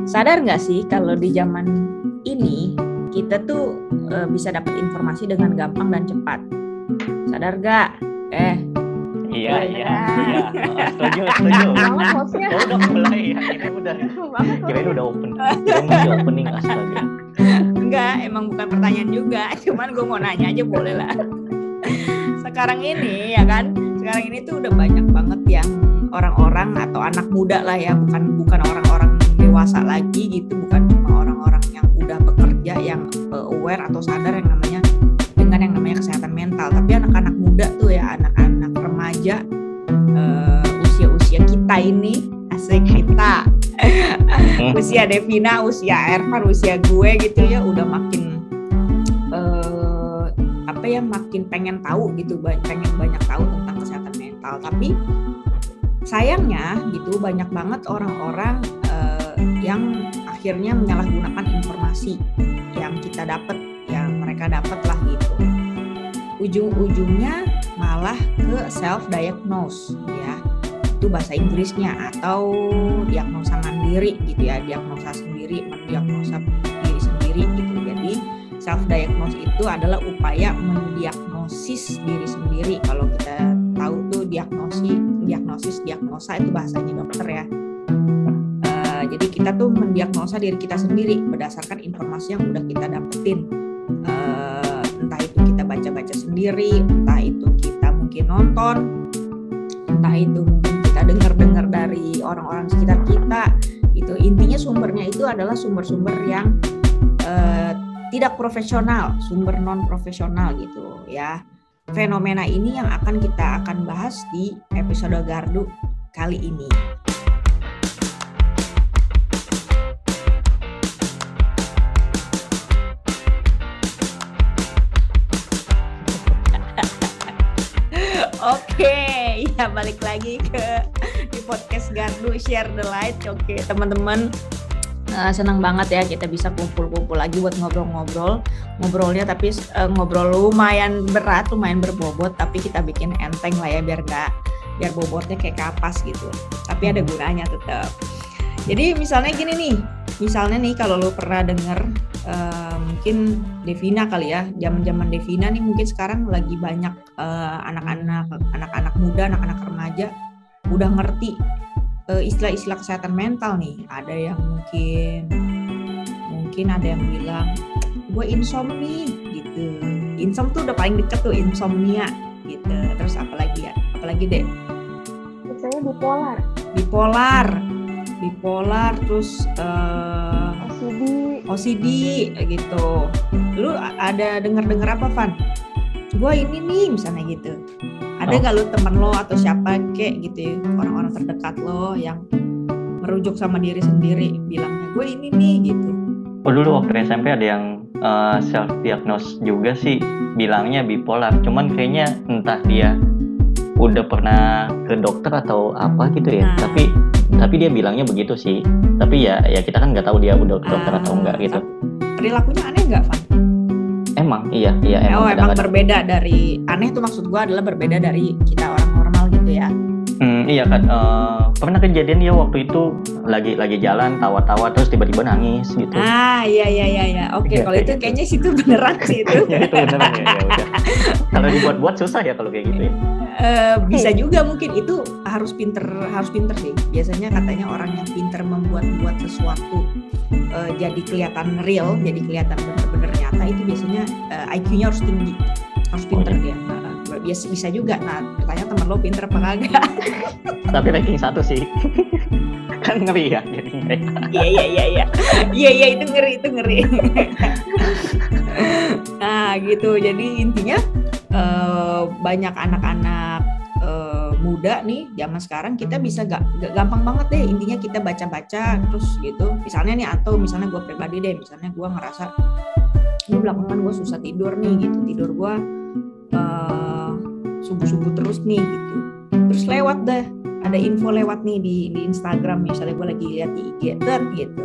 Sadar nggak sih kalau di zaman ini kita tuh bisa dapat informasi dengan gampang dan cepat. Sadar nggak? Iya. Setuju. Banget hostnya. Oh, udah mulai ya. Ini udah. Kirain udah open. Kirain opening astaga. Enggak, emang bukan pertanyaan juga. Cuman gue mau nanya aja boleh lah. Sekarang ini ya kan, sekarang ini tuh udah banyak banget yang orang-orang atau anak muda lah ya, bukan orang-orang dewasa lagi gitu, bukan cuma orang-orang yang udah bekerja yang aware atau sadar yang namanya kesehatan mental, tapi anak-anak muda tuh ya, anak-anak remaja usia-usia kita ini, asik kita. Usia Devina, usia Ervan, usia gue gitu ya, udah makin makin pengen tahu gitu, pengen banyak tahu tentang kesehatan mental. Tapi sayangnya gitu banyak banget orang-orang yang akhirnya menyalahgunakan informasi yang kita dapat, yang mereka dapat lah gitu. Ujung-ujungnya malah ke self-diagnose ya, itu bahasa Inggrisnya, atau diagnosa mandiri gitu ya, diagnosa sendiri, mendiagnosa diri sendiri gitu. Jadi self-diagnose itu adalah upaya mendiagnosis diri sendiri. Kalau kita tahu tuh diagnosa itu bahasanya dokter ya. Jadi kita tuh mendiagnosa diri kita sendiri berdasarkan informasi yang udah kita dapetin. Entah itu kita baca-baca sendiri, entah itu kita mungkin nonton, entah itu mungkin kita dengar dari orang-orang sekitar kita. Itu intinya sumbernya itu adalah sumber-sumber yang tidak profesional, sumber non profesional gitu ya. Fenomena ini yang kita akan bahas di episode Gardu kali ini. Oke, ya balik lagi di podcast Gardu Share the Light. Oke, teman-teman. Senang banget ya kita bisa kumpul-kumpul lagi buat ngobrolnya, tapi ngobrol lumayan berat, lumayan berbobot, tapi kita bikin enteng lah ya, biar bobotnya kayak kapas gitu, tapi ada gunanya tetap. Jadi misalnya nih kalau lo pernah denger mungkin Devina kali ya, zaman Devina nih mungkin sekarang lagi banyak anak-anak muda, anak-anak remaja udah ngerti istilah-istilah kesehatan mental nih. Ada yang mungkin ada yang bilang gue insomnia gitu. Insom tuh udah paling deket tuh, insomnia gitu. Terus apalagi deh? Biasanya bipolar terus OCD gitu. Lu ada dengar apa, Van? Gue ini nih misalnya gitu. Ada gak lu temen lo atau siapa kek gitu ya, orang-orang terdekat lo yang merujuk sama diri sendiri bilangnya gue ini nih gitu? Oh, dulu waktu SMP ada yang self-diagnose juga sih, bilangnya bipolar. Cuman kayaknya entah dia udah pernah ke dokter atau apa gitu ya. Tapi dia bilangnya begitu sih. Tapi ya kita kan nggak tabu dia udah ke dokter atau enggak gitu. Perilakunya aneh nggak, Van? Emang iya emang berbeda dari aneh tuh, maksud gue adalah berbeda dari kita orang normal gitu ya. Iya kan, pernah kejadian ya waktu itu lagi jalan tawa-tawa terus tiba-tiba nangis gitu. Iya. Oke, kalau itu kayaknya situ beneran sih itu. Ya itu beneran ya udah. Kalau dibuat-buat susah ya kalau kayak gitu ya. Bisa juga mungkin itu harus pinter sih. Biasanya katanya orang yang pinter membuat sesuatu jadi kelihatan real, jadi kelihatan bener-bener nyata, itu biasanya IQ-nya harus tinggi, harus pinter dia. Bisa juga. Nah, pertanyaan teman lo pinter apa kagak? Tapi ranking 1 sih. Kan ngeri ya jadinya. Iya, itu ngeri. Nah, gitu. Jadi intinya banyak anak-anak muda nih zaman sekarang, kita bisa gak gampang banget deh intinya kita baca-baca terus gitu. Misalnya nih, atau misalnya gue pribadi deh, misalnya gue ngerasa ini belakangan gue susah tidur nih gitu, tidur gue subuh-subuh terus nih gitu. Terus lewat deh, ada info lewat nih di Instagram, misalnya gue lagi lihat di IG gitu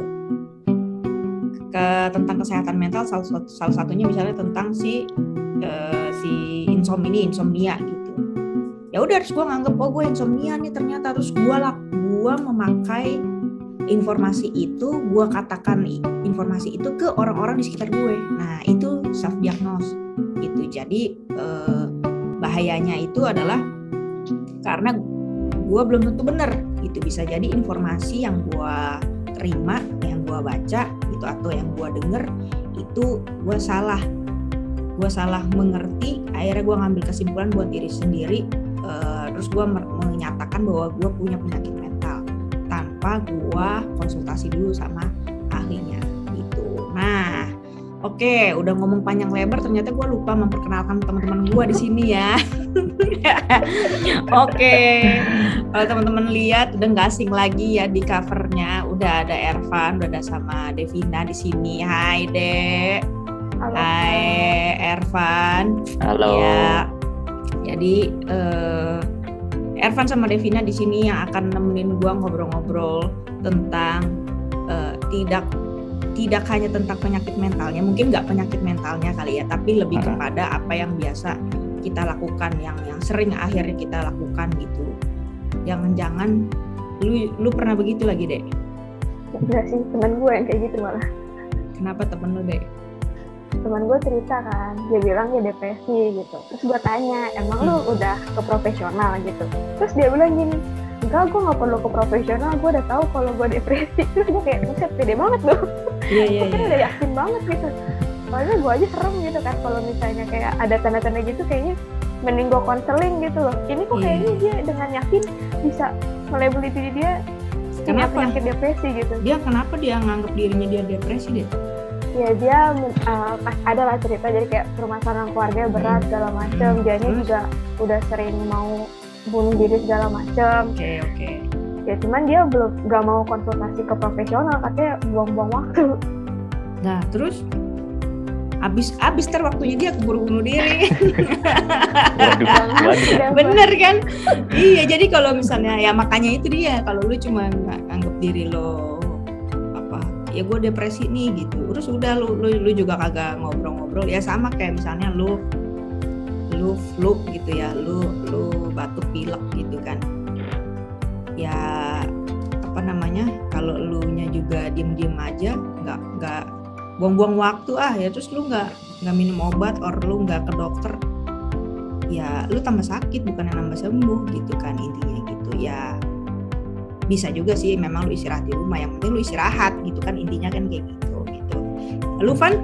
tentang kesehatan mental, salah satunya misalnya tentang si insomnia gitu. Ya udah, terus gue nganggep gue insomnia nih ternyata, terus gue memakai informasi itu gue katakan informasi itu ke orang-orang di sekitar gue. Nah itu self diagnose gitu. Jadi bahayanya itu adalah karena gue belum tentu benar. Itu bisa jadi informasi yang gue terima, yang gue baca gitu atau yang gue denger itu gue salah mengerti. Akhirnya gue ngambil kesimpulan buat diri sendiri. Terus gue menyatakan bahwa gue punya penyakit mental tanpa gue konsultasi dulu sama ahlinya gitu. Nah, oke, udah ngomong panjang lebar, ternyata gue lupa memperkenalkan teman-teman gue di sini ya. Oke, kalau teman-teman lihat udah nggak asing lagi ya di covernya, udah ada Ervan, udah ada sama Devina di sini. Hai Dek. Halo. Hai Ervan. Halo. Ya, jadi Ervan sama Devina di sini yang akan nemenin gua ngobrol-ngobrol tentang tidak hanya tentang penyakit mentalnya, mungkin nggak penyakit mentalnya kali ya, tapi lebih kepada apa yang biasa kita lakukan, yang sering akhirnya kita lakukan gitu. Jangan-jangan lu pernah begitu lagi, Dek? Enggak sih, teman gue yang kayak gitu malah. Kenapa temen lu, Dek? Teman gue cerita kan, dia bilang dia depresi gitu. Terus gue tanya, emang lu udah ke profesional gitu? Terus dia bilang gini, enggak, gue gak perlu ke profesional, gue udah tahu kalau gue depresi. Terus gue kayak, buset, pede banget loh. Iya. Gue udah yakin banget gitu. Soalnya gue aja serem gitu kan, kalau misalnya kayak ada tanda-tanda gitu, kayaknya mending gue konseling gitu loh. Ini kok kayaknya dia dengan yakin bisa melabeli diri dia punya penyakit depresi gitu. Kenapa dia nganggap dirinya dia depresi, Dek? Ya dia ada lah cerita, jadi kayak permasalahan keluarga berat segala macem, dianya juga udah sering mau bunuh diri segala macem. Oke. Ya cuman dia gak mau konsultasi ke profesional, katanya buang-buang waktu. Nah terus abis waktunya dia keburu bunuh diri. Waduh. Bener kan? Iya, jadi kalau misalnya ya makanya itu dia, kalau lu cuma anggap diri lo ya gue depresi nih gitu, terus udah lu juga kagak ngobrol-ngobrol ya, sama kayak misalnya lu flu gitu ya, lu batuk pilek gitu kan ya, apa namanya, kalau lu nya juga diem aja, nggak buang-buang waktu ya, terus lu nggak minum obat or lu nggak ke dokter ya, lu tambah sakit bukannya nambah sembuh gitu kan, intinya gitu ya. Bisa juga sih memang lu istirahat di rumah, yang penting lu istirahat gitu kan, intinya kan kayak gitu. Lu Van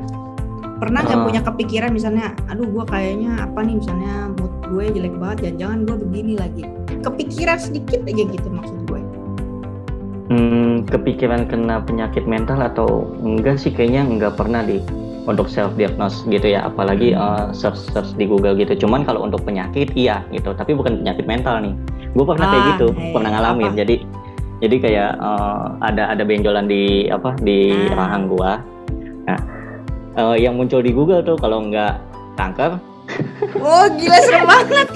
pernah nggak punya kepikiran misalnya, aduh gue kayaknya apa nih, misalnya mood gue jelek banget, jangan gue begini lagi, kepikiran sedikit aja gitu maksud gue? Kepikiran kena penyakit mental atau enggak sih, kayaknya enggak pernah untuk self diagnose gitu ya, apalagi search di Google gitu. Cuman kalau untuk penyakit iya gitu, tapi bukan penyakit mental nih. Gue pernah kayak gitu, pernah ngalamin. Apa? Jadi kayak ada benjolan di rahang gua. Nah, yang muncul di Google tuh kalau nggak kanker. Oh gila, serem banget.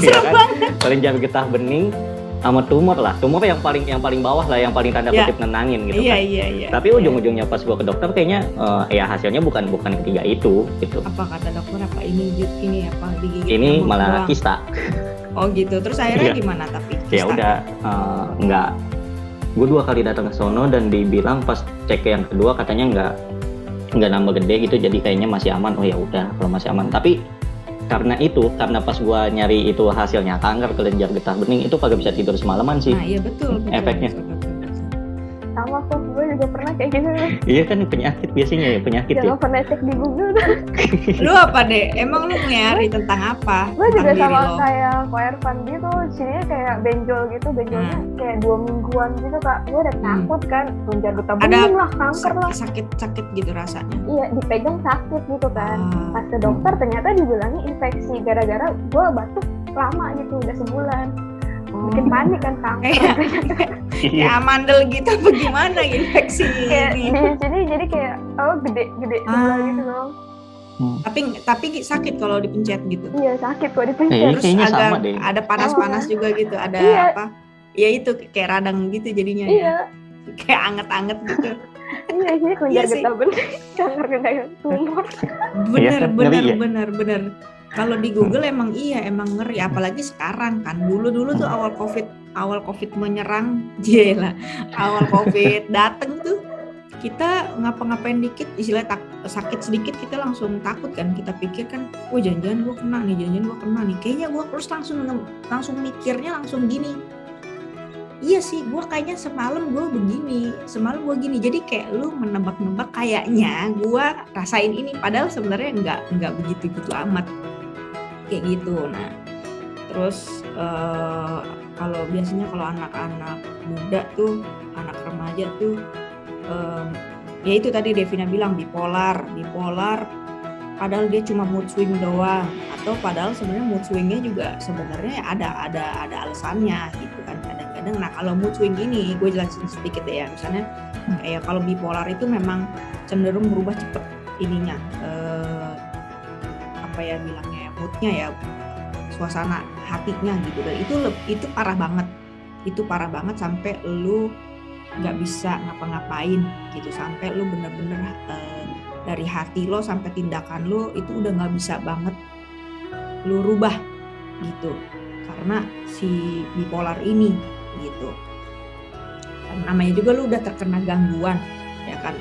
Kelenjar getah bening sama tumor lah. Tumor yang paling bawah lah, yang paling tanda kutip nenangin gitu kan. Iya. Tapi ujung-ujungnya pas gua ke dokter kayaknya ya hasilnya bukan ketiga itu gitu. Apa kata dokter, apa ini apa digigit? Ini malah kista. Oh gitu. Terus akhirnya gimana tapi? Ya udah nggak. Gue 2 kali datang ke sono dan dibilang pas cek yang kedua katanya nggak nambah gede gitu, jadi kayaknya masih aman. Oh ya udah kalau masih aman. Tapi karena pas gue nyari itu hasilnya kanker kelenjar getah bening, itu kagak bisa tidur semalaman sih. Nah iya betul. Efeknya. Betul. Sama kok, gue juga pernah kayak gitu. Iya kan penyakit biasanya ya, penyakit Jangan pernah cek di Google tuh. Lu apa deh? Emang lu nyari tentang apa? Gue juga sama lo? kayak Ko Ervan gitu, sininya kayak benjolnya kayak 2 mingguan gitu kak. Gue udah takut kan, kelenjar getah bening lah, kanker lah. Sakit gitu rasanya. Iya, dipegang sakit gitu kan. Pas ke dokter ternyata dibilangnya infeksi gara-gara gue batuk lama gitu, udah sebulan. Bikin panik kan, kanker. Kayak mandel gitu apa gimana, infeksi kayak ini. Di sini jadi kayak gede sebelah gitu loh. Tapi sakit kalau dipencet gitu. Iya sakit kok dipencet. Terus ada panas-panas juga gitu, ada apa? Ya itu kayak radang gitu jadinya. Iya. Ya. Kayak anget-anget gitu. Iya sih, kelenjar getah bening, kanker kayak tumor. Bener. Kalau di Google emang ngeri, apalagi sekarang kan. Dulu tuh awal COVID menyerang, jelah. Awal COVID dateng tuh kita ngapa-ngapain dikit, istilahnya sakit sedikit kita langsung takut kan. Kita pikir kan, jangan-jangan gue kena nih. Kayaknya gue terus langsung mikirnya langsung gini. Iya sih, gue kayaknya semalam gue gini. Jadi kayak lu menebak-nebak kayaknya gue rasain ini, padahal sebenarnya nggak begitu amat kayak gitu. Nah, terus kalau biasanya kalau anak-anak muda tuh, anak remaja tuh, ya itu tadi Devina bilang bipolar. Padahal dia cuma mood swing doang, atau padahal sebenarnya mood swingnya juga sebenarnya ada alasannya gitu kan kadang-kadang. Nah kalau mood swing ini gue jelasin sedikit ya, misalnya kayak kalau bipolar itu memang cenderung berubah cepet ininya, apa ya bilangnya, moodnya ya, suasana hatinya gitu. Dan itu parah banget sampai lu nggak bisa ngapa-ngapain gitu, sampai lu bener-bener dari hati lo sampai tindakan lo itu udah nggak bisa banget lo rubah gitu karena si bipolar ini gitu. Namanya juga lo udah terkena gangguan ya kan.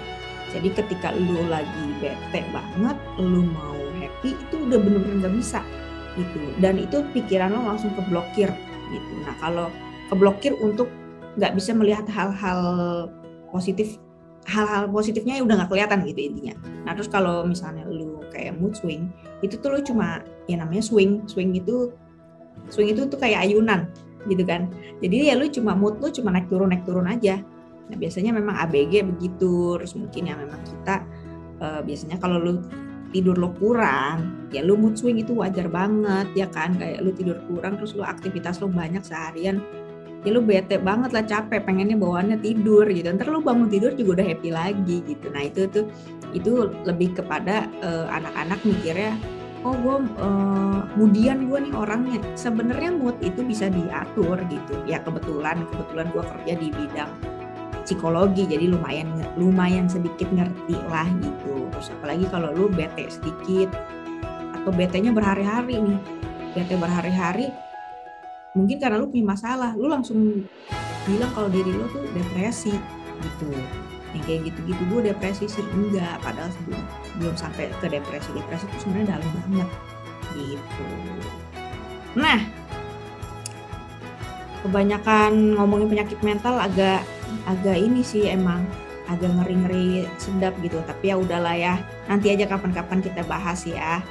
Jadi ketika lo lagi bete banget, lo mau happy itu udah bener-bener nggak bisa gitu. Dan itu pikiran lo langsung keblokir gitu. Nah kalau keblokir untuk nggak bisa melihat hal-hal positifnya udah nggak kelihatan gitu intinya. Nah terus kalau misalnya lu kayak mood swing, itu tuh lu cuma ya namanya swing itu tuh kayak ayunan gitu kan. Jadi ya lu cuma mood lu cuma naik turun aja. Nah biasanya memang ABG begitu. Terus mungkin ya memang kita biasanya kalau lu tidur lo kurang, ya lu mood swing itu wajar banget ya kan. Kayak lu tidur kurang terus lu aktivitas lu banyak seharian, ya lu bete banget lah, capek, pengennya bawaannya tidur gitu. Ntar lu bangun tidur juga udah happy lagi gitu. Nah itu lebih kepada anak-anak mikirnya, gue moodian gue nih orangnya. Sebenarnya mood itu bisa diatur gitu. Ya kebetulan gue kerja di bidang psikologi, jadi lumayan sedikit ngerti lah gitu. Terus apalagi kalau lu bete sedikit atau betenya berhari-hari nih, mungkin karena lu punya masalah, lu langsung bilang kalau diri lu tuh depresi gitu. Yang kayak gitu-gitu, gue depresi sih enggak, padahal belum sampai ke depresi itu sebenarnya dalam banget gitu. Nah, kebanyakan ngomongin penyakit mental agak ini sih emang agak ngeri-ngeri sedap gitu. Tapi ya udahlah ya, nanti aja kapan-kapan kita bahas ya.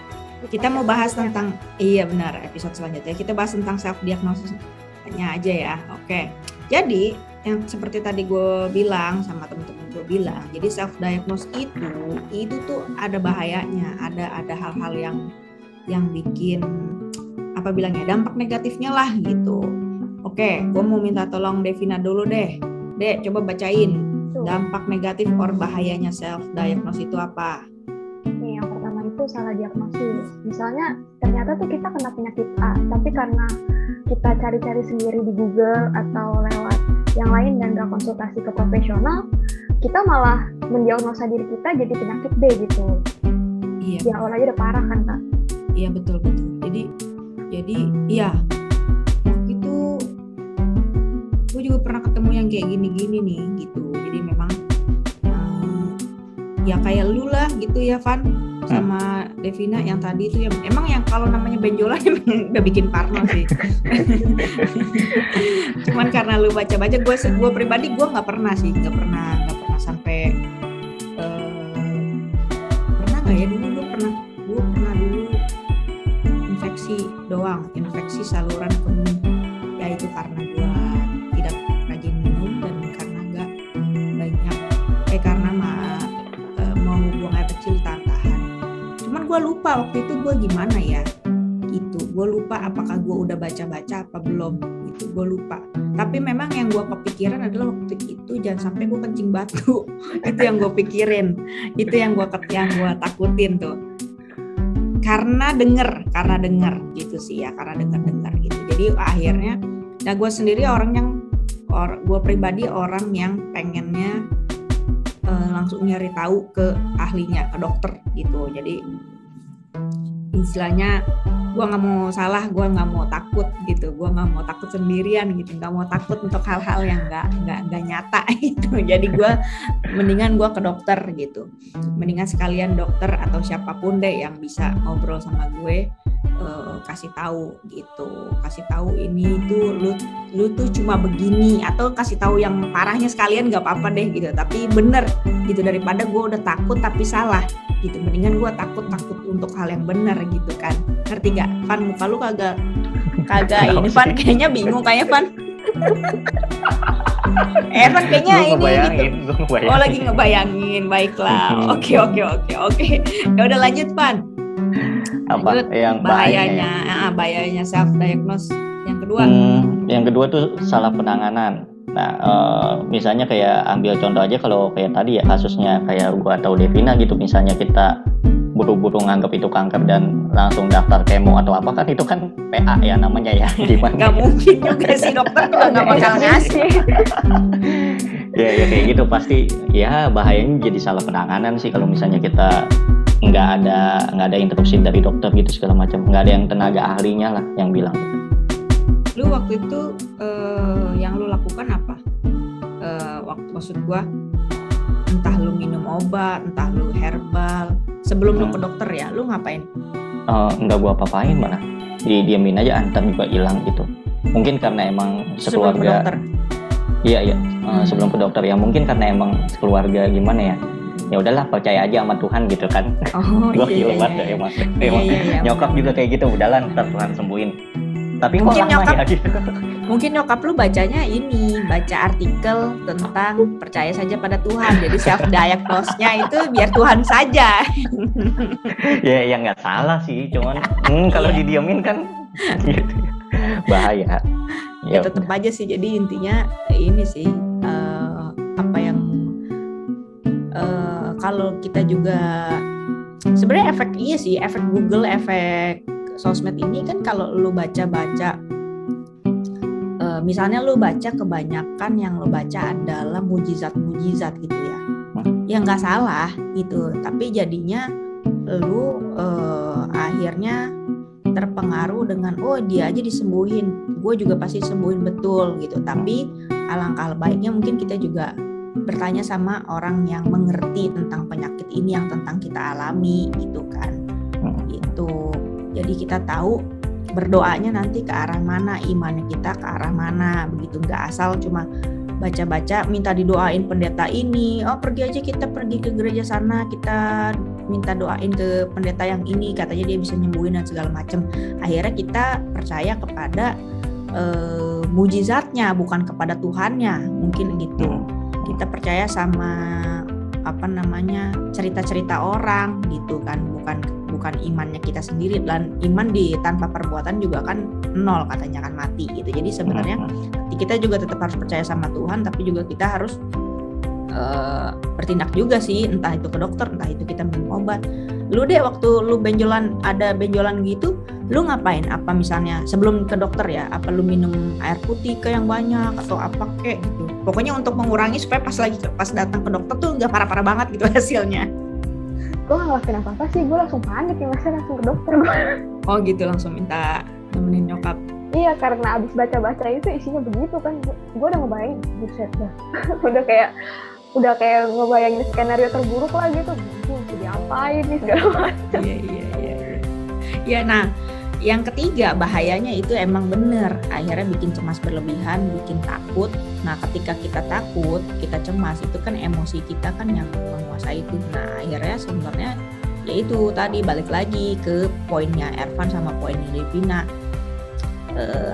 Kita mau bahas tentang, iya benar, episode selanjutnya kita bahas tentang self diagnosisnya aja ya. Oke. Jadi yang seperti tadi gue bilang sama teman-teman gue bilang, jadi self diagnose itu tuh ada bahayanya, ada hal-hal yang bikin apa bilangnya, dampak negatifnya lah gitu. Oke, gue mau minta tolong Devina dulu deh. Dek, coba bacain dampak negatif or bahayanya self diagnose itu apa? Salah diagnosis. Misalnya ternyata tuh kita kena penyakit A, tapi karena kita cari-cari sendiri di Google atau lewat yang lain dan gak konsultasi ke profesional, kita malah mendiagnosa diri kita jadi penyakit B gitu. Iya. Ya awalnya udah parah kan Kak? Iya betul. Jadi iya. Waktu itu gue juga pernah ketemu yang kayak gini-gini nih gitu. Jadi memang ya kayak lu lah gitu ya Van sama Devina yang tadi itu, yang emang yang kalau namanya benjolan udah bikin parno sih. Cuman karena lu baca-baca, gue pribadi gue nggak pernah sampai pernah nggak ya dulu gue pernah dulu infeksi saluran kemih, ya itu karena gue tidak rajin minum dan karena nggak banyak karena mau buang air kecil tahan. Cuman gue lupa waktu itu gue gimana ya gitu. Gue lupa apakah gue udah baca-baca apa belum gitu. Gue lupa. Tapi memang yang gue kepikiran adalah waktu itu jangan sampai gue kencing batu. Itu yang gue pikirin. Itu yang gue takutin tuh. Karena denger gitu sih ya. Karena denger gitu. Jadi akhirnya, nah gue sendiri gue pribadi orang yang pengennya langsung nyari tahu ke ahlinya, ke dokter gitu. Jadi istilahnya gue nggak mau salah, gue nggak mau takut gitu, gue nggak mau takut sendirian gitu, nggak mau takut untuk hal-hal yang nggak nyata gitu. Jadi gue mendingan gue ke dokter gitu, mendingan sekalian dokter atau siapapun deh yang bisa ngobrol sama gue, kasih tahu gitu, kasih tahu ini tuh lu tuh cuma begini, atau kasih tahu yang parahnya sekalian nggak apa-apa deh gitu, tapi bener gitu, daripada gue udah takut tapi salah gitu, mendingan gue takut untuk hal yang benar gitu kan. Ngerti gak? Van, muka lu kagak ini Van, kayaknya bingung kayaknya Van. Van kayaknya ini gitu. Oh lagi ngebayangin, baiklah. Oke. Ya udah lanjut Van. Apa yang bahayanya self diagnose. Yang kedua. Yang kedua tuh salah penanganan. Nah, misalnya kayak ambil contoh aja kalau kayak tadi ya kasusnya kayak gua atau Devina gitu, misalnya kita buru-buru nganggap itu kanker dan langsung daftar kemo atau apa, kan itu kan PA ya namanya ya, gimana? Gak mungkin juga sih, dokter juga gak bakal ngasih. ya kayak gitu pasti ya, bahayanya jadi salah penanganan sih kalau misalnya kita nggak ada instruksi dari dokter gitu segala macam, nggak ada yang tenaga ahlinya lah yang bilang. Lu waktu itu yang lu lakukan apa? Maksud gua, entah lu minum obat, entah lu herbal, sebelum lu ke dokter ya, lu ngapain? Enggak gua apa-apain, mana diamin aja, antar juga hilang gitu. Mungkin karena emang sekeluarga. Sebelum ke dokter? Iya. Sebelum ke dokter ya, mungkin karena emang sekeluarga gimana ya. Ya udahlah, percaya aja sama Tuhan gitu kan. Gua gila banget ya emang. Nyokap juga kayak gitu, udahlah ntar Tuhan sembuhin. Tapi mungkin nyokap ya, gitu. Mungkin nyokap lu bacanya baca artikel tentang percaya saja pada Tuhan. Jadi self diagnose-nya itu biar Tuhan saja. ya nggak salah sih, cuman kalau didiamin kan gitu. Bahaya. Ya tetap aja sih. Jadi intinya ini sih apa yang kalau kita juga sebenarnya efek Google, efek sosmed ini kan, kalau lu baca-baca, misalnya lu baca kebanyakan yang lu baca adalah mujizat gitu ya, ya nggak salah gitu, tapi jadinya lu akhirnya terpengaruh dengan dia aja disembuhin, gue juga pasti disembuhin betul gitu. Tapi alangkah baiknya mungkin kita juga bertanya sama orang yang mengerti tentang penyakit ini yang tentang kita alami gitu kan, gitu. Jadi kita tahu berdoanya nanti ke arah mana, imannya kita ke arah mana, begitu. Nggak asal cuma baca-baca minta didoain pendeta ini, pergi aja kita pergi ke gereja sana, kita minta doain ke pendeta yang ini, katanya dia bisa nyembuhin dan segala macam. Akhirnya kita percaya kepada mujizatnya, bukan kepada Tuhannya, mungkin gitu. Kita percaya sama cerita-cerita orang gitu kan, bukan imannya kita sendiri. Dan iman tanpa perbuatan juga kan nol, katanya kan mati gitu. Jadi sebenarnya kita juga tetap harus percaya sama Tuhan, tapi juga kita harus bertindak juga sih, entah itu ke dokter, entah itu kita minum obat. Lu deh waktu lu ada benjolan gitu, lu ngapain? Apa misalnya sebelum ke dokter ya, apa lu minum air putih yang banyak atau apa kek gitu? Pokoknya untuk mengurangi supaya pas datang ke dokter tuh nggak parah-parah banget gitu hasilnya. Gue nggak ngelakuin apa-apa sih, gue langsung panik ya, masa langsung ke dokter gue. Oh gitu, langsung minta nemenin nyokap. Iya, karena abis baca-baca itu isinya begitu kan, gue udah ngebayangin, buset dah. udah kayak ngebayangin skenario terburuk lah gitu, mungkin diapain nih segala macam. Iya. Ya, nah yang ketiga bahayanya itu emang bener, akhirnya bikin cemas berlebihan, bikin takut. Nah ketika kita takut, kita cemas, itu kan emosi kita kan yang menguasai itu. Nah akhirnya sebenarnya yaitu tadi balik lagi ke poinnya Ervan sama poinnya Devina.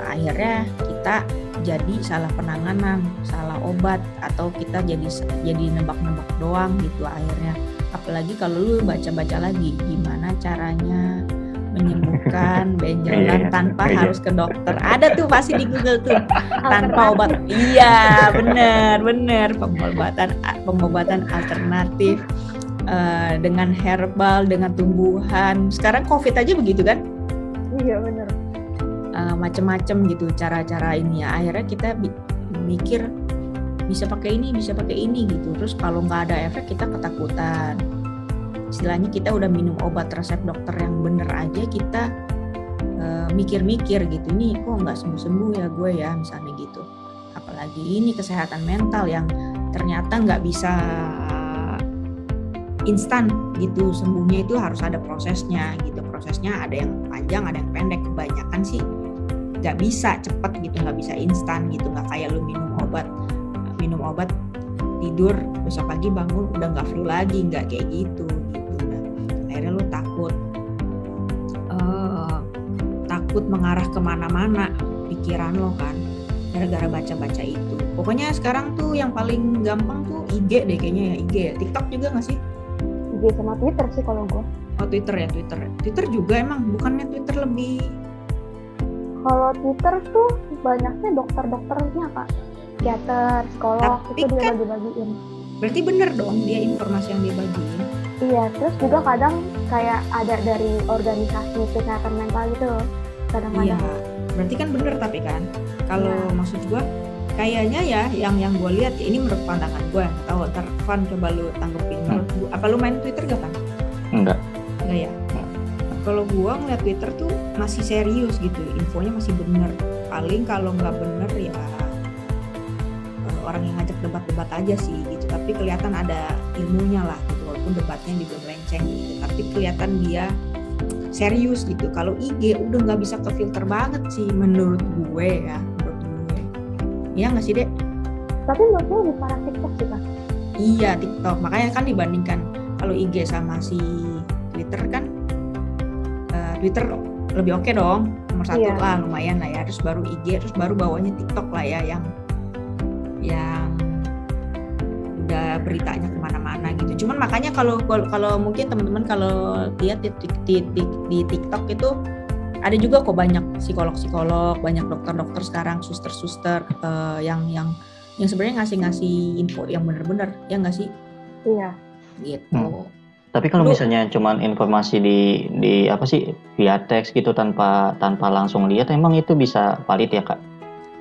Akhirnya kita jadi salah penanganan, salah obat, atau kita jadi nebak-nebak doang gitu akhirnya. Apalagi kalau lu baca-baca lagi gimana caranya menyembuhkan benjolan tanpa harus ke dokter. Ada tuh pasti di Google tuh. Tanpa obat. Iya, bener. Pengobatan alternatif dengan herbal, dengan tumbuhan. Sekarang COVID aja begitu kan? Iya, bener. Macem-macem gitu cara-cara ini ya. Akhirnya kita mikir bisa pakai ini gitu. Terus kalau nggak ada efek kita ketakutan. istilahnya kita udah minum obat resep dokter yang bener aja kita mikir-mikir gitu, ini kok nggak sembuh-sembuh ya gue ya misalnya gitu. Apalagi ini kesehatan mental yang ternyata nggak bisa instan gitu sembuhnya, itu harus ada prosesnya gitu. Prosesnya ada yang panjang, ada yang pendek. Kebanyakan sih nggak bisa cepet gitu, nggak bisa instan gitu. Nggak kayak lu minum obat tidur besok pagi bangun udah nggak flu lagi, nggak kayak gitu. Nah, akhirnya lu takut mengarah kemana-mana pikiran lo kan, gara-gara baca-baca itu. Pokoknya sekarang tuh yang paling gampang tuh IG deh kayaknya ya, IG ya. TikTok juga nggak sih? IG sama Twitter sih kalau gue. Oh Twitter ya, Twitter juga emang, bukannya Twitter lebih? Kalau Twitter tuh banyaknya dokter-dokternya kak, psikiater, psikolog. Tapi itu dia kan bagi-bagiin. berarti bener dong dia informasi yang dia bagiin. Iya, terus juga kadang kayak ada dari organisasi kesehatan mental gitu loh. Iya, Kadang-kadang. berarti kan bener. Tapi kan kalau maksud gue kayaknya ya yang gue lihat ya, ini menurut pandangan gue, nggak tahu ntar Van coba lu tanggepin. Apa lu main Twitter gak kan? Enggak ya. Kalau gue ngeliat Twitter tuh masih serius gitu, infonya masih bener. Paling kalau nggak bener ya orang yang ngajak debat-debat aja sih gitu, tapi kelihatan ada ilmunya lah gitu, walaupun debatnya juga melenceng gitu, tapi kelihatan dia serius gitu. Kalau IG udah nggak bisa kefilter banget sih menurut gue ya, iya nggak sih Dek? Tapi menurut gue lebih parah TikTok sih kan? Iya TikTok, makanya kan dibandingkan kalau IG sama si Twitter kan, Twitter lebih oke dong, nomor satu lah, lumayan lah ya, terus baru IG, terus baru bawahnya TikTok lah ya, yang udah beritanya kemana-mana gitu. Cuman makanya kalau mungkin teman-teman kalau lihat di TikTok itu ada juga kok banyak psikolog, banyak dokter-dokter sekarang, suster-suster yang sebenarnya ngasih info yang benar-benar, ya nggak sih? Iya. Gitu. Tapi kalau misalnya cuman informasi di apa sih via teks gitu tanpa langsung lihat, emang itu bisa valid ya kak?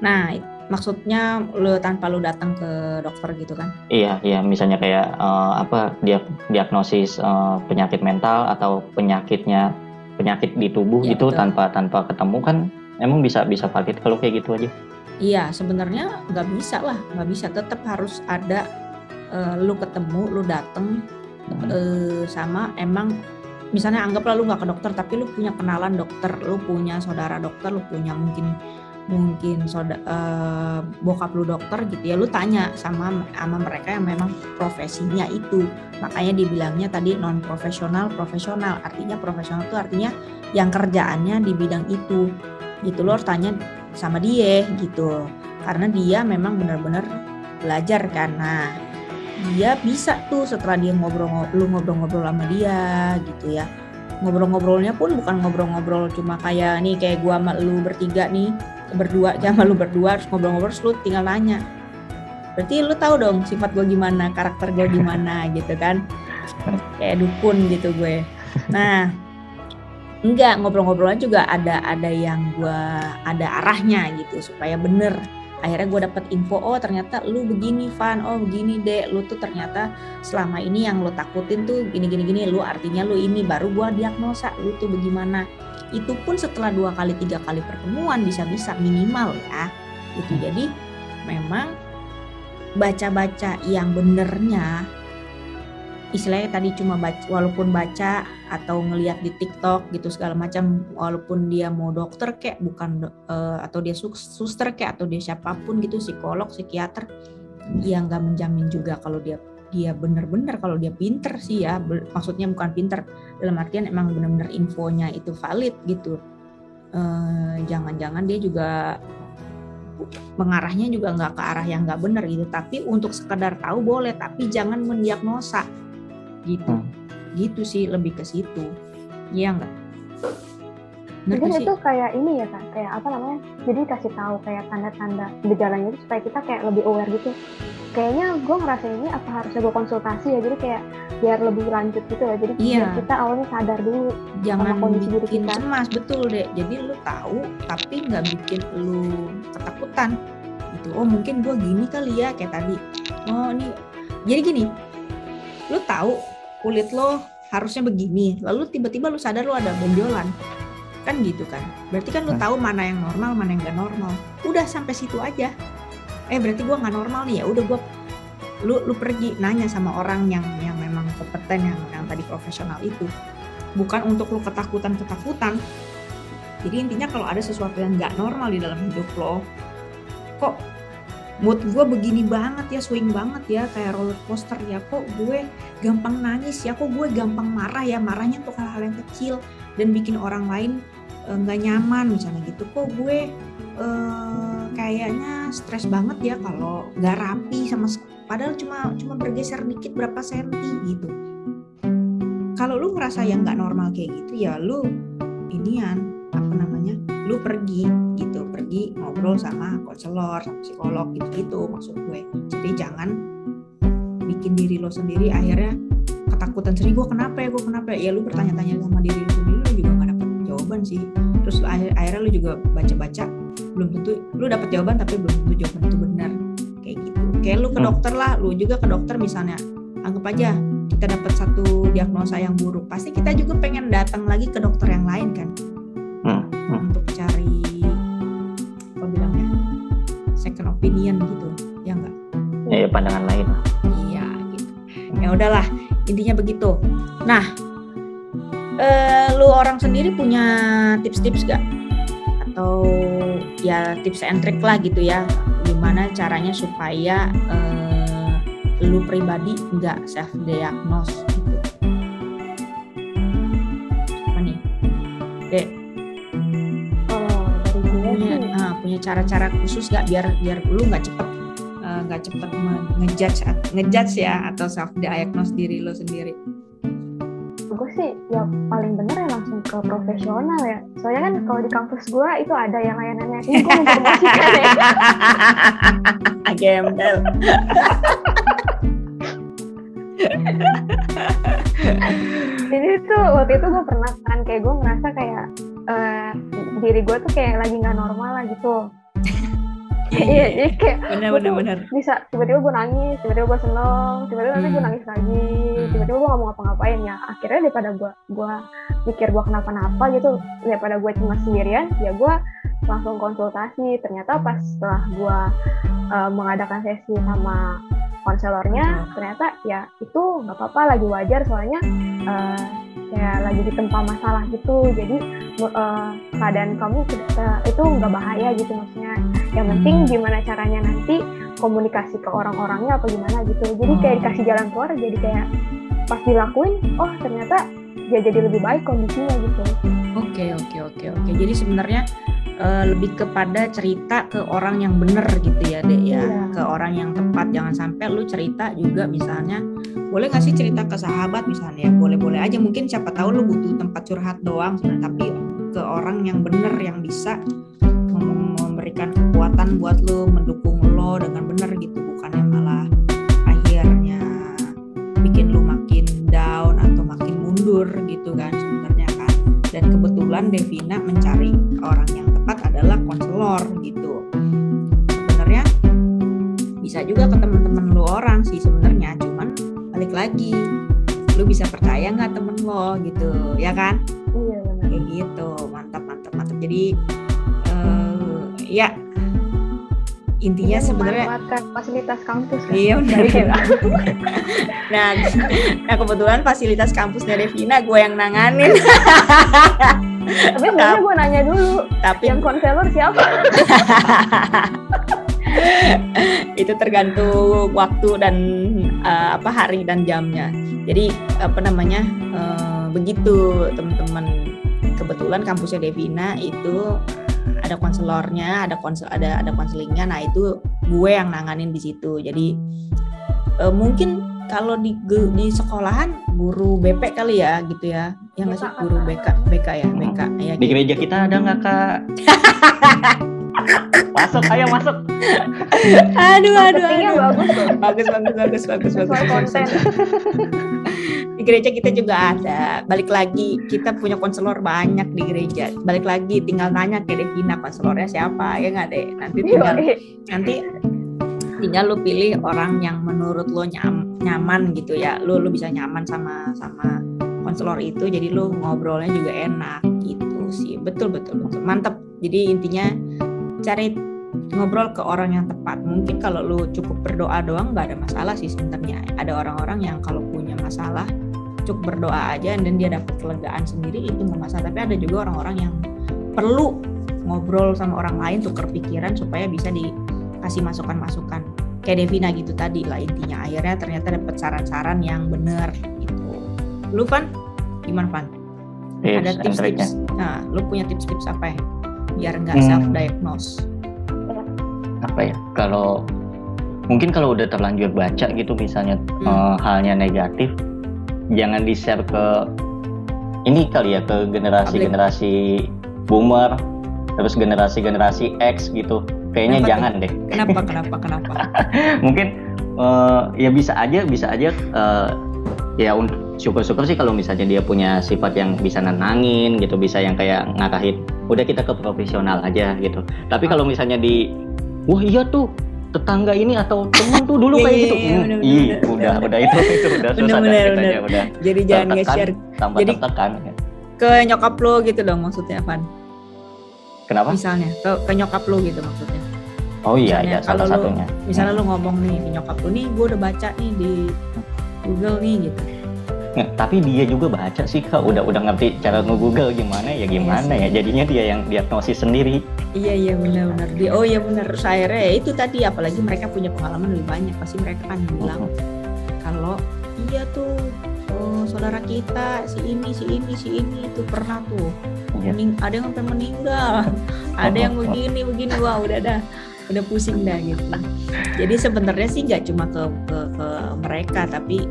Nah, maksudnya tanpa lu datang ke dokter gitu kan? Iya, misalnya kayak diagnosis penyakit mental atau penyakit di tubuh ya, gitu, betul. tanpa ketemu kan emang bisa valid kalau kayak gitu aja? Iya, sebenarnya nggak bisa, tetap harus ada lu ketemu, lu datang sama emang misalnya anggaplah lu nggak ke dokter tapi lu punya kenalan dokter, lu punya saudara dokter, lu punya mungkin bokap lu dokter gitu ya, lu tanya sama mereka yang memang profesinya itu. Makanya dibilangnya tadi non profesional. Artinya profesional itu artinya yang kerjaannya di bidang itu gitu. Lo harus tanya sama dia gitu, karena dia memang benar-benar belajar kan. Nah dia bisa tuh setelah dia ngobrol-ngobrol sama dia gitu ya, ngobrol-ngobrolnya pun bukan ngobrol-ngobrol cuma kayak gua sama lu bertiga nih, berdua terus ngobrol-ngobrol terus lu tinggal nanya. Berarti lu tahu dong sifat gue gimana, karakter gue gimana gitu kan, kayak dukun gitu gue. Nah enggak, ngobrol-ngobrolnya juga ada yang gue ada arahnya gitu supaya bener. Akhirnya gue dapet info, oh ternyata lu begini Van, oh begini Dek, lu tuh ternyata selama ini yang lu takutin tuh gini, lu artinya lu ini, baru gue diagnosa lu tuh bagaimana. Itu pun setelah 2-3 kali pertemuan bisa-bisa minimal ya gitu. Jadi memang baca-baca yang benernya, istilahnya tadi cuma walaupun baca atau ngelihat di TikTok gitu segala macam, walaupun dia mau dokter kek bukan atau dia suster kek atau dia siapapun gitu, psikolog, psikiater, ya nggak menjamin juga kalau dia benar-benar, kalau dia pinter sih ya, maksudnya bukan pinter dalam artian emang benar-benar infonya itu valid gitu. Jangan-jangan dia juga mengarahnya juga nggak ke arah yang nggak benar gitu. Tapi untuk sekedar tahu boleh, tapi jangan mendiagnosa gitu. Gitu sih, lebih ke situ. Iya nggak? Mungkin itu kayak ini ya Kak, kayak apa namanya? Jadi kasih tahu kayak tanda-tanda gejalanya itu supaya kita kayak lebih aware gitu. Kayaknya gue ngerasa ini apa harusnya gue konsultasi ya, jadi kayak biar lebih lanjut gitu ya. Jadi biar kita awalnya sadar dulu, jangan bikin cemas, betul deh. Jadi lu tahu tapi nggak bikin lu ketakutan gitu. Oh mungkin gue gini kali ya, kayak tadi. Oh ini jadi gini, lu tahu kulit lo harusnya begini, lalu tiba-tiba lu sadar lu ada benjolan, kan gitu kan? Berarti kan lu tahu mana yang normal, mana yang nggak normal. Udah sampai situ aja. Berarti gue nggak normal nih, ya udah gue, lu pergi nanya sama orang yang memang kompeten, yang tadi profesional itu. Bukan untuk lu ketakutan. Jadi intinya kalau ada sesuatu yang nggak normal di dalam hidup lo, kok mood gue begini banget ya, swing banget ya, kayak roller coaster ya, kok gue gampang nangis ya, kok gue gampang marah ya, marahnya untuk hal-hal yang kecil dan bikin orang lain nggak nyaman misalnya gitu, kok gue kayaknya stres banget ya kalau nggak rapi padahal cuma bergeser dikit berapa senti gitu. Kalau lu ngerasa yang nggak normal kayak gitu ya lu lu pergi ngobrol sama konselor, sama psikolog gitu maksud gue. Jadi jangan bikin diri lo sendiri akhirnya ketakutan sendiri, gue kenapa ya, lu bertanya-tanya sama diri lu sendiri, lu juga nggak dapet jawaban sih. Terus akhirnya lu juga baca-baca, belum tentu lu dapet jawaban tapi belum tentu jawaban itu benar kayak gitu. Kayak lu ke dokter lah, lu juga ke dokter misalnya, anggap aja kita dapat satu diagnosa yang buruk, pasti kita juga pengen datang lagi ke dokter yang lain kan, untuk cari apa bilangnya second opinion gitu, ya enggak? Ya pandangan lain. Iya gitu. Ya udahlah, intinya begitu. Nah, lu orang sendiri punya tips-tips gak? Atau ya tips and trick lah gitu ya, gimana caranya supaya lu pribadi nggak self diagnose gitu. Apa nih, Dek? Punya cara-cara khusus nggak biar lu nggak cepet ngejudge ya atau self diagnose diri lu sendiri? Gue sih ya paling bener ya langsung ke profesional ya. Soalnya kan kalau di kampus gue itu ada yang layanannya. Ini gue mempromosikan ya. Gembel. Jadi tuh waktu itu gue pernah kan kayak gue ngerasa kayak diri gue tuh kayak lagi nggak normal lah gitu. Iya, jadi kayak benar. Bisa tiba-tiba gue nangis, tiba-tiba gue seneng, tiba-tiba nanti gue nangis lagi, tiba-tiba gue nggak mau ngapa-ngapain ya. Akhirnya daripada gue pikir gue kenapa-napa gitu, daripada gue cuma sendirian, ya gue langsung konsultasi. Ternyata pas setelah gue mengadakan sesi sama konselornya, ternyata ya itu nggak apa-apa, lagi wajar soalnya kayak lagi ditempa masalah gitu. Jadi keadaan kamu itu nggak bahaya gitu maksudnya. Yang penting gimana caranya nanti komunikasi ke orang-orangnya apa gimana gitu. Jadi kayak dikasih jalan keluar, jadi kayak pas dilakuin, oh ternyata ya jadi lebih baik kondisinya gitu. Oke. Jadi sebenarnya lebih kepada cerita ke orang yang benar gitu ya, Dek ya. Ke orang yang tepat. Jangan sampai lu cerita juga misalnya, boleh nggak sih cerita ke sahabat misalnya, boleh-boleh aja, mungkin siapa tahu lu butuh tempat curhat doang sebenarnya, tapi ke orang yang benar yang bisa memberikan kekuatan buat lo, mendukung lo dengan benar gitu, bukannya malah akhirnya bikin lo makin down atau makin mundur gitu kan sebenarnya kan. Dan kebetulan Devina mencari orang yang tepat adalah konselor gitu. Sebenarnya bisa juga ke teman-teman lo orang sih sebenarnya, cuman balik lagi lo bisa percaya nggak temen lo gitu ya kan? Iya benar. Kayak gitu, mantap. Jadi ya intinya sebenarnya fasilitas kampus kan? Iya benar. Nah kebetulan fasilitas kampusnya Devina gue yang nanganin. Tapi sebenarnya gue nanya dulu, tapi yang konselor siapa? Itu tergantung waktu dan hari dan jamnya. Jadi begitu teman-teman. Kebetulan kampusnya Devina itu ada konselornya, ada konselingnya. Nah itu gue yang nanganin di situ. Jadi mungkin kalau di sekolahan guru BP kali ya gitu ya. Yang nggak sih guru BK ya. Di gereja kita ada nggak Kak? Ayo masuk. Aduh. Bagus. Konten. Di gereja kita juga ada. Balik lagi, kita punya konselor banyak di gereja. Balik lagi, tinggal nanya ke Devina konselornya siapa, ya nggak deh? Nanti tinggal lu pilih orang yang menurut lo nyaman gitu ya. Lu bisa nyaman sama konselor itu, jadi lu ngobrolnya juga enak gitu sih. Betul. Mantep. Jadi intinya cari ngobrol ke orang yang tepat. Mungkin kalau lu cukup berdoa doang nggak ada masalah sih sebenarnya. Ada orang-orang yang kalau punya masalah cukup berdoa aja dan dia dapat kelegaan sendiri, itu nggak masalah. Tapi ada juga orang-orang yang perlu ngobrol sama orang lain, tukar pikiran supaya bisa dikasih masukan-masukan. Kayak Devina gitu tadi lah intinya. Akhirnya ternyata dapat saran-saran yang benar gitu. Lu Van, gimana Van? Ada tips-tips? Nah, lu punya tips-tips apa ya biar nggak self-diagnose? Apa ya? Mungkin kalau udah terlanjur baca gitu misalnya halnya negatif, jangan di-share ke ini kali ya, ke generasi boomer, terus generasi X gitu. Kayaknya Kenapa jangan deh. Kenapa? Mungkin ya bisa aja ya syukur-syukur sih kalau misalnya dia punya sifat yang bisa nenangin gitu, bisa yang kayak ngarahin, udah kita ke profesional aja gitu. Tapi kalau misalnya wah iya tuh tetangga ini atau temen tuh dulu kayak gitu. Udah itu udah susah ceritanya udah. Jadi jangan nge-share. Tambah tertekan. Ke nyokap lo gitu dong maksudnya, Van. Kenapa? Misalnya ke nyokap lo gitu maksudnya. Oh iya, misalnya, salah satunya. Misalnya lo ngomong nih ke nyokap lo, nih gue udah baca nih di Google nih gitu. Nah, tapi dia juga baca sih Kak, udah ngerti cara nge-Google gimana ya. Jadinya dia yang diagnosis sendiri. Iya benar. Oh iya benar. Terus akhirnya itu tadi, apalagi mereka punya pengalaman lebih banyak, pasti mereka kan bilang kalau iya tuh saudara kita si ini itu pernah tuh ada yang sampai meninggal, ada yang begini, wah udah pusing dah gitu. Jadi sebenarnya sih nggak cuma ke mereka, tapi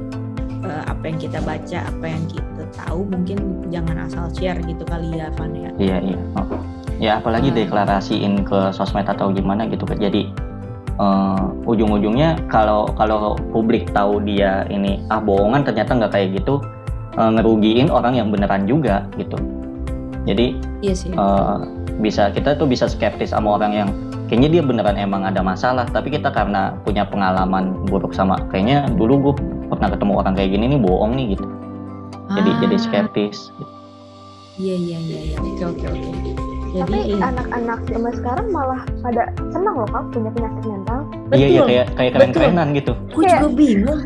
apa yang kita baca, apa yang kita tahu, mungkin jangan asal share gitu kali ya, Van ya. Iya. Ya apalagi deklarasiin ke sosmed atau gimana gitu. Jadi ujung-ujungnya kalau publik tahu dia ini bohongan, ternyata nggak kayak gitu, ngerugiin orang yang beneran juga gitu. Jadi iya sih. Kita tuh bisa skeptis sama orang yang kayaknya dia beneran emang ada masalah, tapi kita karena punya pengalaman buruk sama kayaknya dulu gue pernah ketemu orang kayak gini nih, bohong nih gitu. Jadi skeptis gitu. Iya. Oke. Tapi anak-anak zaman sekarang malah pada senang loh Kak punya penyakit mental. Iya, kayak keren-kerenan gitu. Gue juga bingung.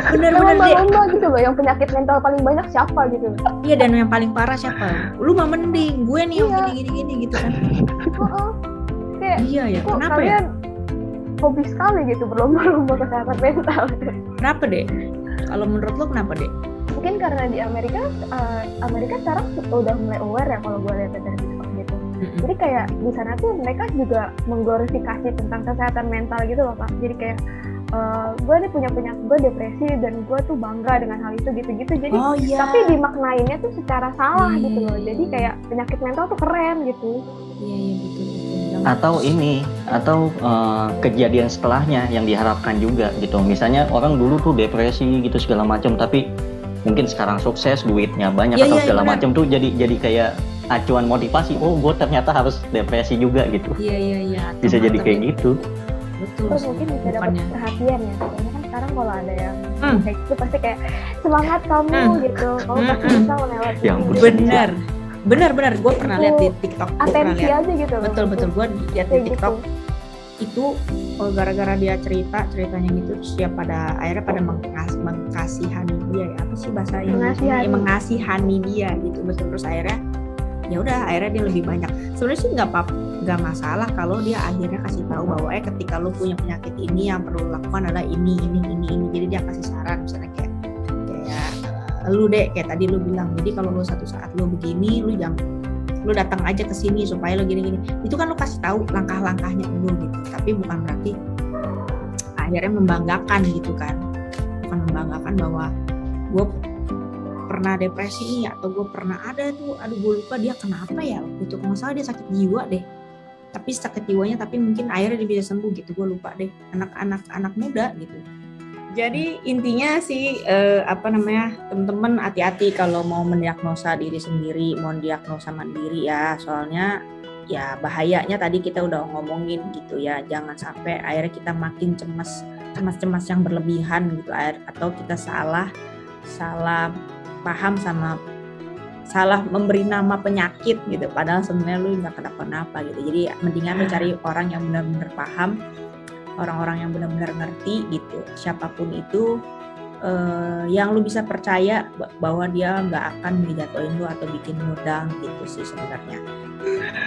Bener-bener lomba-lomba gitu loh, yang penyakit mental paling banyak siapa gitu. Iya, dan yang paling parah siapa? Lu mah mending, gue nih yang gini-gini gitu kan. Kayak, iya ya, kenapa kalian hobi sekali gitu berlomba-lomba kesehatan mental. Kenapa deh? Kalau menurut lo kenapa deh? Mungkin karena di Amerika sekarang udah mulai aware ya kalau gue lihat dari TikTok gitu. Jadi kayak di sana tuh mereka juga mengglorifikasi tentang kesehatan mental gitu loh Pak. Jadi kayak gue nih punya penyakit, gue depresi dan gue tuh bangga dengan hal itu gitu-gitu. Jadi tapi dimaknainnya tuh secara salah gitu loh. Jadi kayak penyakit mental tuh keren gitu. Iya betul. Atau kejadian setelahnya yang diharapkan juga gitu. Misalnya orang dulu tuh depresi gitu segala macam, tapi mungkin sekarang sukses, duitnya banyak atau segala macam tuh jadi kayak acuan motivasi. Oh, gue ternyata harus depresi juga gitu. Iya. Bisa jadi kayak gitu. Betul. Terus mungkin bisa dapat perhatian ya. Karena kan sekarang kalau ada yang kayak gitu pasti kayak semangat kamu gitu. Kamu pasti bisa melewati. Benar. Gue pernah lihat di TikTok. Atensi aja gitu. Betul. Gue lihat di TikTok. Itu gara-gara dia ceritanya gitu, terus dia akhirnya mengkasihani dia ya, apa sih bahasa Inggrisnya, mengasihani dia gitu. Betul. Terus akhirnya dia lebih banyak. Sebenarnya sih nggak masalah kalau dia akhirnya kasih tahu bahwa ketika lu punya penyakit ini yang perlu lakukan adalah ini. Jadi dia kasih saran, misalnya kayak lu deh, kayak tadi lu bilang, jadi kalau lu satu saat lu begini, lu datang aja ke sini supaya lu gini-gini. Itu kan lu kasih tahu langkah-langkahnya lu gitu. Tapi bukan berarti akhirnya membanggakan gitu kan. Bukan membanggakan bahwa gue pernah depresi nih, atau gue pernah ada tuh, gue lupa dia kenapa ya gitu. Kalau nggak salah dia sakit jiwa deh. Tapi sakit jiwanya tapi mungkin akhirnya dia bisa sembuh gitu. Gue lupa deh. Anak muda gitu. Jadi intinya sih teman-teman hati-hati kalau mau mendiagnosa diri sendiri, mau diagnosa mandiri ya, soalnya ya bahayanya tadi kita udah ngomongin gitu ya, jangan sampai akhirnya kita makin cemas yang berlebihan gitu, atau kita salah paham sama salah memberi nama penyakit gitu, padahal sebenarnya lu nggak kenapa-napa gitu. Jadi mendingan lu cari orang yang benar-benar paham, orang-orang yang benar-benar ngerti gitu, siapapun itu, yang lu bisa percaya bahwa dia nggak akan ngejatuhin lu atau bikin lu down gitu sih sebenarnya.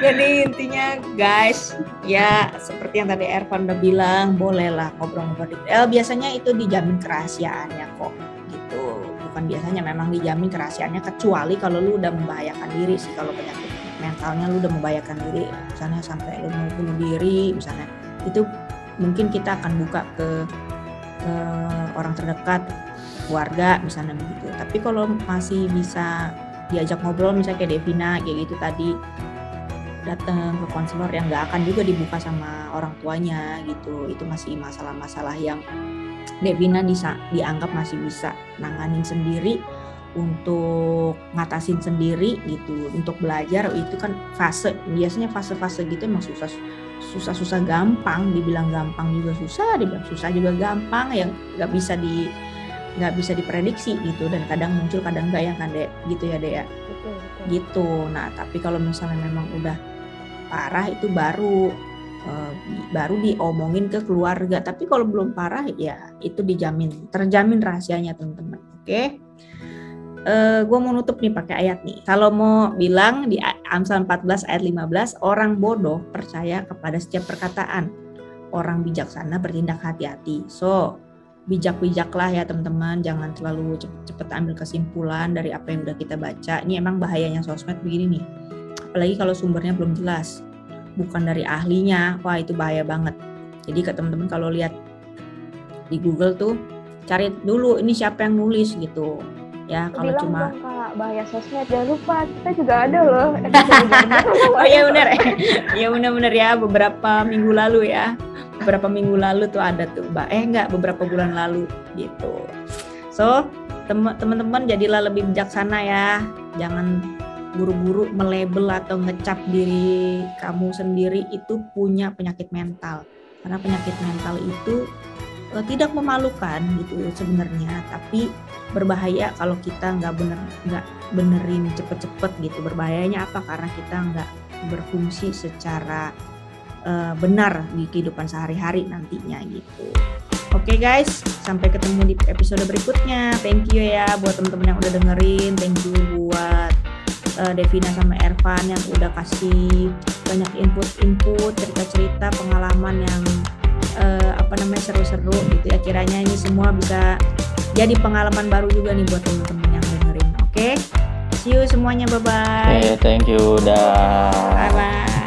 Jadi intinya guys, ya seperti yang tadi Ervan udah bilang, bolehlah ngobrol-ngobrol detail. Biasanya itu dijamin kerahasiaannya kok gitu. Bukan biasanya, memang dijamin kerahasiaannya, kecuali kalau lu udah membahayakan diri sih. Kalau penyakit mentalnya lu udah membahayakan diri, misalnya sampai lu mau bunuh diri misalnya, itu mungkin kita akan buka ke orang terdekat, keluarga misalnya begitu. Tapi kalau masih bisa diajak ngobrol misalnya kayak Devina kayak gitu tadi, datang ke konselor yang nggak akan juga dibuka sama orang tuanya gitu, itu masih masalah-masalah yang Devina dianggap masih bisa nanganin sendiri, untuk ngatasin sendiri gitu. Untuk belajar itu kan biasanya fase-fase gitu emang susah gampang, dibilang gampang juga susah, dibilang susah juga gampang, yang nggak bisa diprediksi gitu, dan kadang muncul kadang enggak ya kan Dek, gitu ya Dek ya. Betul. Gitu. Nah tapi kalau misalnya memang udah parah itu baru diomongin ke keluarga. Tapi kalau belum parah ya itu terjamin rahasianya teman-teman. Oke. Gue mau nutup nih pakai ayat nih. Kalau mau bilang di Amsal 14 ayat 15, orang bodoh percaya kepada setiap perkataan, orang bijaksana bertindak hati-hati. So bijak-bijaklah ya teman-teman, jangan terlalu cepet ambil kesimpulan dari apa yang udah kita baca. Ini emang bahayanya sosmed begini nih, apalagi kalau sumbernya belum jelas, bukan dari ahlinya, wah itu bahaya banget. Jadi ke teman-teman kalau lihat di Google tuh cari dulu ini siapa yang nulis gitu ya. Kalau cuma Kak, bahaya sosmed, jangan lupa kita juga ada loh. Oh iya benar, ya benar-benar ya, beberapa minggu lalu tuh ada tuh, beberapa bulan lalu gitu. So teman-teman jadilah lebih bijaksana ya, jangan buru-buru melabel atau ngecap diri kamu sendiri itu punya penyakit mental, karena penyakit mental itu tidak memalukan gitu sebenarnya, tapi berbahaya kalau kita nggak benerin cepet-cepet gitu. Berbahayanya apa? Karena kita nggak berfungsi secara benar di kehidupan sehari-hari nantinya gitu. Oke guys, sampai ketemu di episode berikutnya. Thank you ya buat teman-teman yang udah dengerin. Thank you buat Devina sama Ervan yang udah kasih banyak input, cerita-cerita, pengalaman yang seru-seru gitu ya. Kiranya ini semua bisa jadi pengalaman baru juga nih buat teman-teman yang dengerin. Oke, see you semuanya, bye-bye. Thank you, dah. Bye-bye.